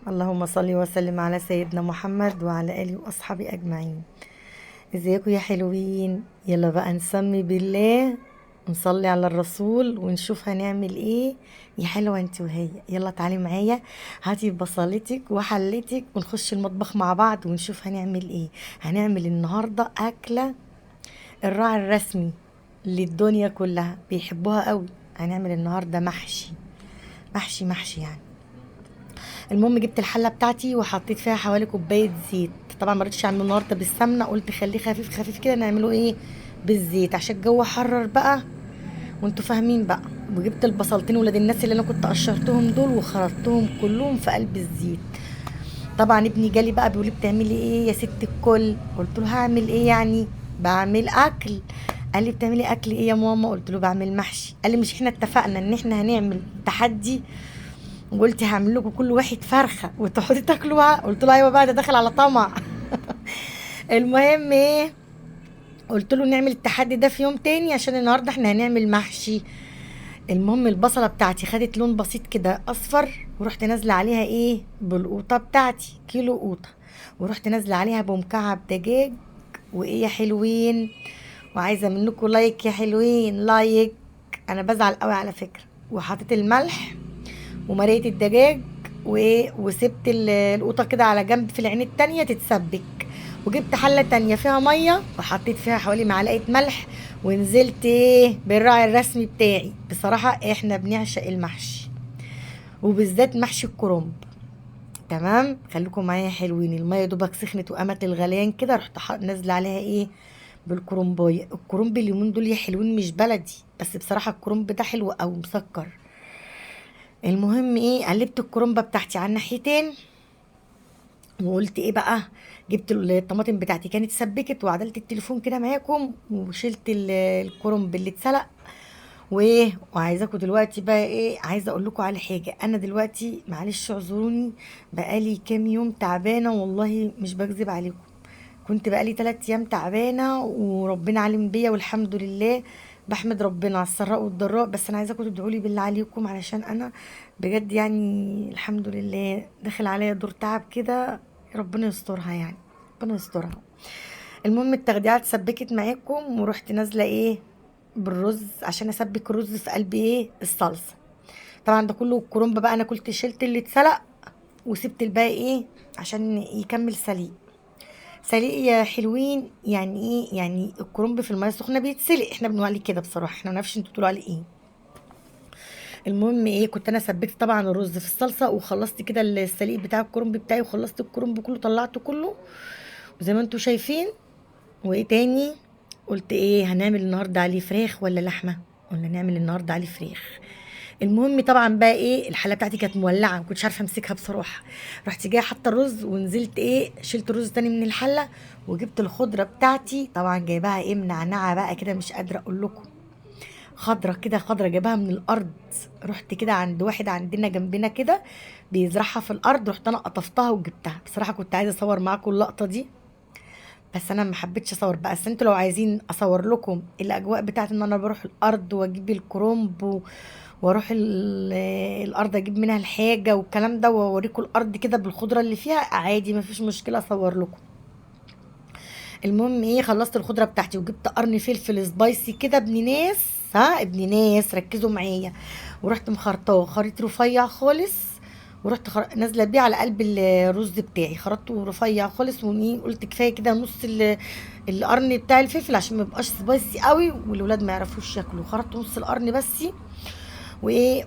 اللهم صل وسلم على سيدنا محمد وعلى آله وأصحابه أجمعين. ازيكم يا حلوين؟ يلا بقى نسمي بالله، نصلي على الرسول ونشوف هنعمل ايه. يا حلوة انت وهي، يلا تعالي معايا، هاتي بصلتك وحلتك ونخش المطبخ مع بعض ونشوف هنعمل ايه. هنعمل النهاردة أكلة الراعي الرسمي للدنيا كلها بيحبوها قوي. هنعمل النهاردة محشي محشي يعني. المهم جبت الحله بتاعتي وحطيت فيها حوالي كوبايه زيت. طبعا ما رضيتش اعمله النهارده بالسمنه، قلت خليه خفيف خفيف كده نعمله ايه بالزيت عشان الجو حرر بقى، وانتوا فاهمين بقى. وجبت البصلتين ولاد الناس اللي انا كنت قشرتهم دول وخرطتهم كلهم في قلب الزيت. طبعا ابني جالي بقى بيقول لي بتعملي ايه يا ست الكل؟ قلت له هعمل ايه يعني، بعمل اكل. قال لي بتعملي اكل ايه يا ماما؟ قلت له بعمل محشي. قال لي مش احنا اتفقنا ان احنا هنعمل تحدي وقلت هعمل لكم كل واحد فرخه وتقعدوا تاكلوها؟ قلت له ايوه بقى، ده داخل على طمع. المهم ايه، قلت له نعمل التحدي ده في يوم تاني عشان النهارده احنا هنعمل محشي. المهم البصله بتاعتي خدت لون بسيط كده اصفر، ورحت نازله عليها ايه بالقوطه بتاعتي، كيلو قوطه، ورحت نازله عليها بمكعب دجاج. وايه يا حلوين، وعايزه منكم لايك يا حلوين، لايك. انا بزعل قوي على فكره. وحطيت الملح ومرقه الدجاج وايه، وسبت القوطه كده على جنب في العين التانية تتسبك. وجبت حله تانية فيها ميه وحطيت فيها حوالي معلقه ملح، ونزلت ايه بالراعي الرسمي بتاعي. بصراحه احنا بنعشق المحشي وبالذات محشي الكرنب. تمام، خليكم معايا حلوين. الميه دوبك سخنت وقامت الغليان كده، رحت نازله عليها ايه بالكرنبايه. الكرنب اليومين دول يا حلوين مش بلدي، بس بصراحه الكرنب ده حلو او مسكر. المهم ايه، قلبت الكرنبه بتاعتي على الناحيتين، وقلت ايه بقى، جبت الطماطم بتاعتي كانت سبكت، وعدلت التليفون كده معاكم وشلت الكرنب اللي اتسلق. وايه، وعايزاكم دلوقتي بقى ايه، عايزه اقول لكم على حاجه. انا دلوقتي معلش اعذروني، بقالي كام يوم تعبانه والله مش بكذب عليكم. كنت بقالي 3 ايام تعبانه وربنا عالم بيا والحمد لله. بحمد ربنا على السراء والضراء. بس انا عايزاكم تدعوا لي بالله عليكم علشان انا بجد يعني الحمد لله داخل عليا دور تعب كده. ربنا يسترها يعني، ربنا يسترها. المهم التخديعات سبكت معاكم ورحت نازله ايه بالرز عشان اسبك الرز في قلب ايه الصلصه. طبعا ده كله الكرنب بقى انا كنت شلت اللي اتسلق وسبت الباقي ايه عشان يكمل سليق. سليق يا حلوين يعني ايه، يعني الكرنب في الميه السخنه بيتسلق، احنا بنقول عليه كده بصراحه، احنا ما نعرفش انتوا بتقولوا عليه ايه. المهم ايه، كنت انا سبكت طبعا الرز في الصلصه وخلصت كده السليق بتاع الكرنب بتاعي، وخلصت الكرنب كله طلعته كله وزي ما انتوا شايفين. وايه تاني، قلت ايه هنعمل النهارده عليه فراخ ولا لحمه؟ قلنا نعمل النهارده عليه فراخ. المهم طبعا بقى ايه، الحله بتاعتي كانت مولعه ما كنتش عارفه امسكها بصراحه. رحت جايه حاطه الرز ونزلت ايه، شلت الرز تاني من الحله، وجبت الخضره بتاعتي طبعا جايباها ايه منعنعه بقى كده، مش قادره اقول لكم. خضره كده، خضره جايباها من الارض. رحت كده عند واحد عندنا جنبنا كده بيزرعها في الارض، رحت انا قطفتها وجبتها. بصراحه كنت عايزه اصور معاكم اللقطه دي بس انا ما حبيتش اصور بقى. بس انتوا لو عايزين اصور لكم الاجواء بتاعت ان انا بروح الارض واجيب الكرومب واروح الارض اجيب منها الحاجه والكلام ده واوريكم الارض كده بالخضره اللي فيها، عادي ما فيش مشكله اصور لكم. المهم ايه، خلصت الخضره بتاعتي وجبت قرن فلفل سبايسي كده ابن ناس، ها ابن ناس ركزوا معايا. ورحت مخرطاه خريط رفيع خالص، ورحت نازله بيه على قلب الرز بتاعي، خرطته رفيع خالص. ومين قلت كفايه كده نص القرن بتاع الفلفل عشان ما يبقاش سبايسي قوي والولاد ما يعرفوش ياكلوا. خرطت نص القرن بس. وايه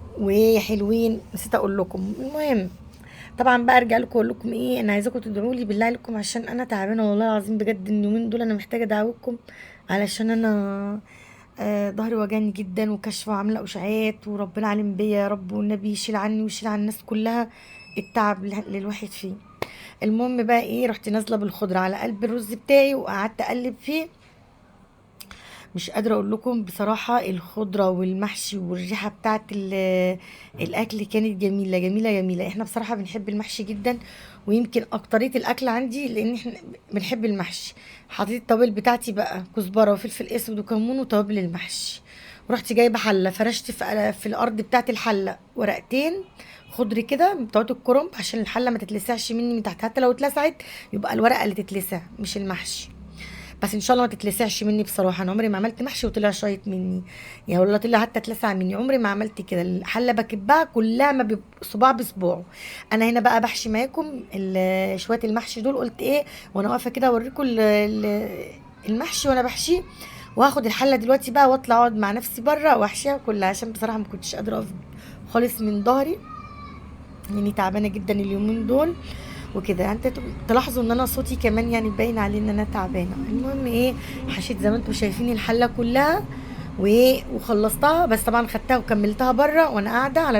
يا حلوين، نسيت اقول لكم. المهم طبعا بقى ارجع لكم اقول لكم ايه، انا عايزاكم تدعوا لي بالله عليكم عشان انا تعبانه والله العظيم بجد. اليومين دول انا محتاجه دعوتكم علشان انا ظهري وجعني جدا وكشفه وعامله اشعاعات، وربنا عالم بيا يا رب، والنبي يشيل عني ويشيل عن الناس كلها التعب اللي الواحد فيه. المهم بقى ايه، رحت نازله بالخضره على قلب الرز بتاعي وقعدت اقلب فيه. مش قادرة اقول لكم بصراحة الخضرة والمحشي والريحة بتاعت الاكل كانت جميلة جميلة جميلة. احنا بصراحة بنحب المحشي جدا، ويمكن اكترية الاكل عندي لان احنا بنحب المحشي. حطيت التوابل بتاعتي بقى كزبرة وفلفل اسود وكمون وتوابل المحشي. ورحت جايبة حلة، فرشت في الارض بتاعت الحلة ورقتين خضري كده بتوع الكرنب عشان الحله ما تتلسعش مني من تحت، حتى لو اتلسعت يبقى الورقه اللي تتلسع مش المحشي. بس ان شاء الله ما تتلسعش مني بصراحه، انا عمري ما عملت محشي وطلع شايط مني، يعني ولا طلع حتى اتلسع مني، عمري ما عملت كده. الحله بكبها كلها ما صباع بصباعه. انا هنا بقى بحشي معاكم شويه المحشي دول، قلت ايه وانا واقفه كده اوريكم المحشي وانا بحشيه. وهاخد الحله دلوقتي بقى واطلع اقعد مع نفسي بره واحشيها كلها، عشان بصراحه ما كنتش قادره اقف خالص من ظهري، يعني تعبانه جدا اليومين دول وكده. انت تلاحظوا ان انا صوتي كمان يعني باين عليه ان انا تعبانه. المهم ايه، حشيت زي ما انتم شايفين الحله كلها وايه وخلصتها، بس طبعا خدتها وكملتها بره وانا قاعده على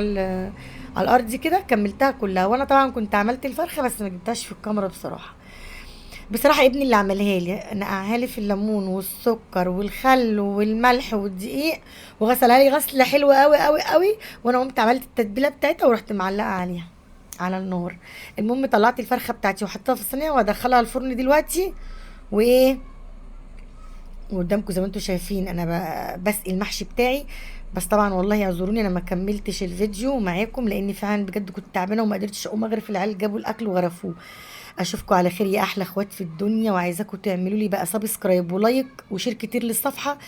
الارض كده، كملتها كلها. وانا طبعا كنت عملت الفرخه بس ما جبتهاش في الكاميرا بصراحه. بصراحه ابني اللي عملها لي، نقعها لي في الليمون والسكر والخل والملح والدقيق، وغسلها لي غسله حلوه قوي قوي قوي. وانا قمت عملت التتبيله بتاعتها ورحت معلقه عليها على النار. المهم طلعت الفرخه بتاعتي وحطيتها في الصينيه وادخلها الفرن دلوقتي. وايه، وقدامكم زي ما انتم شايفين انا بسقي المحشي بتاعي. بس طبعا والله اعذروني انا ما كملتش الفيديو معاكم، لاني فعلا بجد كنت تعبانه وما قدرتش اقوم اغرف العيال، جابوا الاكل وغرفوه. اشوفكم على خير يا احلى اخوات في الدنيا، وعايزاكم تعملوا لي بقى سبسكرايب ولايك وشير كتير للصفحه،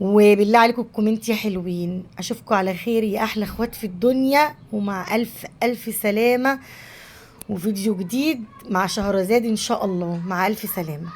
وبالله عليكم الكومنت يا حلوين. اشوفكم على خير يا احلى اخوات في الدنيا، ومع الف الف سلامه، وفيديو جديد مع شهرزاد ان شاء الله. مع الف سلامه.